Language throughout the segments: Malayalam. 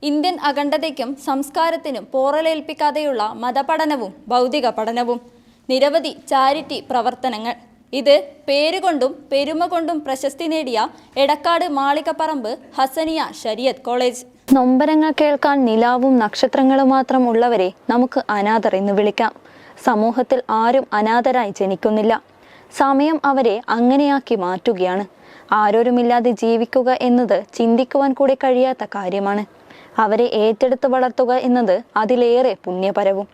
ഇന്ത്യൻ അഖണ്ഡതയ്ക്കും സംസ്കാരത്തിനും പോറലേൽപ്പിക്കാതെയുള്ള മതപഠനവും ഭൗതിക പഠനവും. നിരവധി ചാരിറ്റി പ്രവർത്തനങ്ങൾ. ഇത് പേരുകൊണ്ടും പെരുമ കൊണ്ടും പ്രശസ്തി നേടിയ എടക്കാട് മാളികപ്പറമ്പ് ഹസനിയ ശരീഅത്ത് കോളേജ്. നൊമ്പരങ്ങൾ കേൾക്കാൻ നിലാവും നക്ഷത്രങ്ങളും മാത്രം ഉള്ളവരെ നമുക്ക് അനാഥർ എന്ന് വിളിക്കാം. സമൂഹത്തിൽ ആരും അനാഥരായി ജനിക്കുന്നില്ല. സമയം അവരെ അങ്ങനെയാക്കി മാറ്റുകയാണ്. ആരോരുമില്ലാതെ ജീവിക്കുക എന്നത് ചിന്തിക്കുവാൻ കൂടി കഴിയാത്ത കാര്യമാണ്. അവരെ ഏറ്റെടുത്ത് വളർത്തുക എന്നത് അതിലേറെ പുണ്യപരവും.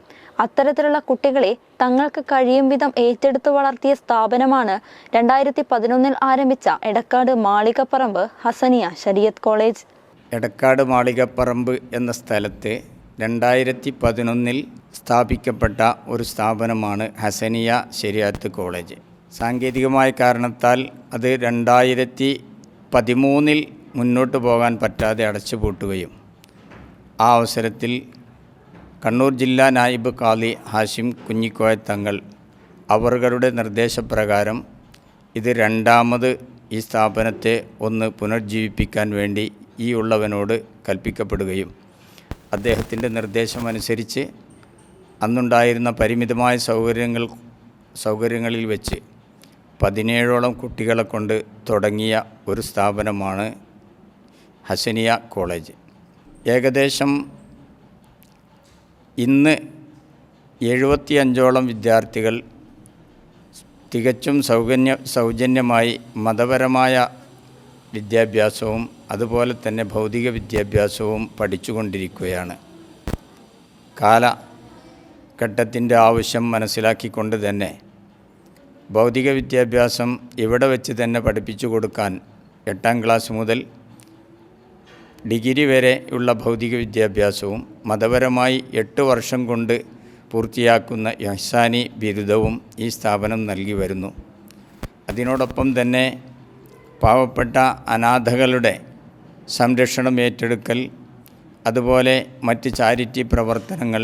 അത്തരത്തിലുള്ള കുട്ടികളെ തങ്ങൾക്ക് കഴിയും വിധം ഏറ്റെടുത്ത് വളർത്തിയ സ്ഥാപനമാണ് 2011 ആരംഭിച്ച എടക്കാട് മാളികപ്പറമ്പ് ഹസനിയ ശരീഅത്ത് കോളേജ്. എടക്കാട് മാളികപ്പറമ്പ് എന്ന സ്ഥലത്ത് 2011 സ്ഥാപിക്കപ്പെട്ട ഒരു സ്ഥാപനമാണ് ഹസനിയ ശരീഅത്ത് കോളേജ്. സാങ്കേതികമായ കാരണത്താൽ അത് 2013 മുന്നോട്ട് പോകാൻ പറ്റാതെ അടച്ചുപൂട്ടുകയും ആ അവസരത്തിൽ കണ്ണൂർ ജില്ലാ നായിബ് ഖാദി ഹാഷിം കുഞ്ഞിക്കോയ തങ്ങൾ അവരുടെ നിർദ്ദേശപ്രകാരം ഇത് രണ്ടാമത് ഈ സ്ഥാപനത്തെ ഒന്ന് പുനർജീവിപ്പിക്കാൻ വേണ്ടി ഈ ഉള്ളവനോട് കൽപ്പിക്കപ്പെടുകയും അദ്ദേഹത്തിൻ്റെ നിർദ്ദേശമനുസരിച്ച് അന്നുണ്ടായിരുന്ന പരിമിതമായ സൗകര്യങ്ങളിൽ വെച്ച് 17ഓളം കുട്ടികളെ കൊണ്ട് തുടങ്ങിയ ഒരു സ്ഥാപനമാണ് ഹസനിയ കോളേജ്. ഏകദേശം ഇന്ന് 75ഓളം വിദ്യാർത്ഥികൾ തികച്ചും സൗജന്യമായി മതപരമായ വിദ്യാഭ്യാസവും അതുപോലെ തന്നെ ഭൗതിക വിദ്യാഭ്യാസവും പഠിച്ചുകൊണ്ടിരിക്കുകയാണ്. കാലഘട്ടത്തിൻ്റെ ആവശ്യം മനസ്സിലാക്കിക്കൊണ്ട് തന്നെ ഭൗതിക വിദ്യാഭ്യാസം ഇവിടെ വെച്ച് തന്നെ പഠിപ്പിച്ചു കൊടുക്കാൻ 8ാം ക്ലാസ് മുതൽ ഡിഗ്രി വരെയുള്ള ഭൗതിക വിദ്യാഭ്യാസവും മതപരമായി 8 വർഷം കൊണ്ട് പൂർത്തിയാക്കുന്ന ഇഹ്സാനി ബിരുദവും ഈ സ്ഥാപനം നൽകി വരുന്നു. അതിനോടൊപ്പം തന്നെ പാവപ്പെട്ട അനാഥകളുടെ സംരക്ഷണം ഏറ്റെടുക്കൽ, അതുപോലെ മറ്റ് ചാരിറ്റി പ്രവർത്തനങ്ങൾ,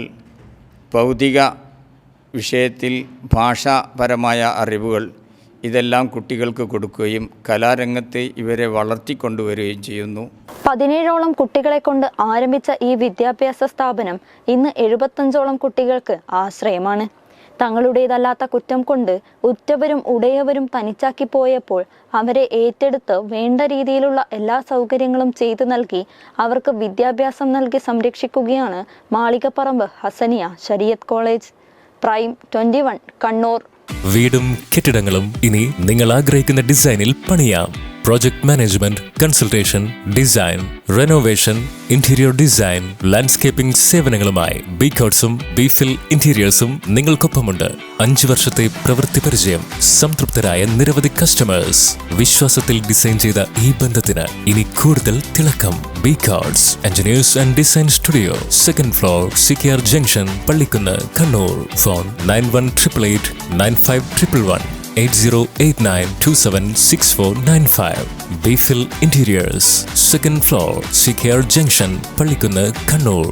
ഭൗതിക വിഷയത്തിൽ ഭാഷാപരമായ അറിവുകൾ ഇതെല്ലാം കുട്ടികൾക്ക് കൊടുക്കുകയും കലാരംഗത്ത് ഇവരെ വളർത്തിക്കൊണ്ടുവരികയും ചെയ്യുന്നു. 17ഓളം കുട്ടികളെ കൊണ്ട് ആരംഭിച്ച ഈ വിദ്യാഭ്യാസ സ്ഥാപനം ഇന്ന് 75ഓളം കുട്ടികൾക്ക് ആശ്രയമാണ്. തങ്ങളുടേതല്ലാത്ത കുറ്റം കൊണ്ട് ഉറ്റവരും ഉടയവരും തനിച്ചാക്കി പോയപ്പോൾ അവരെ ഏറ്റെടുത്ത് വേണ്ട രീതിയിലുള്ള എല്ലാ സൗകര്യങ്ങളും ചെയ്തു നൽകി അവർക്ക് വിദ്യാഭ്യാസം നൽകി സംരക്ഷിക്കുകയാണ് മാളികപ്പറമ്പ് ഹസനിയ ശരീഅത്ത് കോളേജ്. പ്രൈം 21 കണ്ണൂർ. വീടും കെട്ടിടങ്ങളും ഇനി നിങ്ങൾ ആഗ്രഹിക്കുന്ന ഡിസൈനിൽ പണിയാം. Project management, consultation, design, renovation, interior design, landscaping സേവനങ്ങളുമായി ബികോട്സും ബിഫിൽ ഇന്റീരിയേഴ്സും നിങ്ങൾക്കൊപ്പമുണ്ട്. 5 വർഷത്തെ പ്രവൃത്തി പരിചയം, സംതൃപ്തരായ നിരവധി കസ്റ്റമേഴ്സ്. വിശ്വാസത്തിൽ ഡിസൈൻ ചെയ്ത ഈ ബന്ധത്തിന് ഇനി കൂടുതൽ തിളക്കം. ബികോട്സ് engineers and design studio, 2nd floor, സിക്കിയാർ ജംഗ്ഷൻ, പള്ളിക്കുന്ന്, കണ്ണൂർ. ഫോൺ 9188 9511 8089276495. ബിഫിൽ ഇന്റീരിയേഴ്സ്, 2nd ഫ്ലോർ, സിക്കിയാർ ജംഗ്ഷൻ, പള്ളിക്കുന്ന്, കണ്ണൂർ.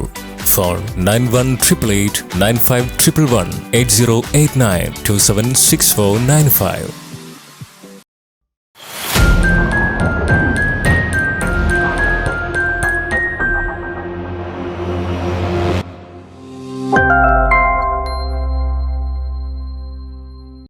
ഫോൺ 9188 9511 8089276495.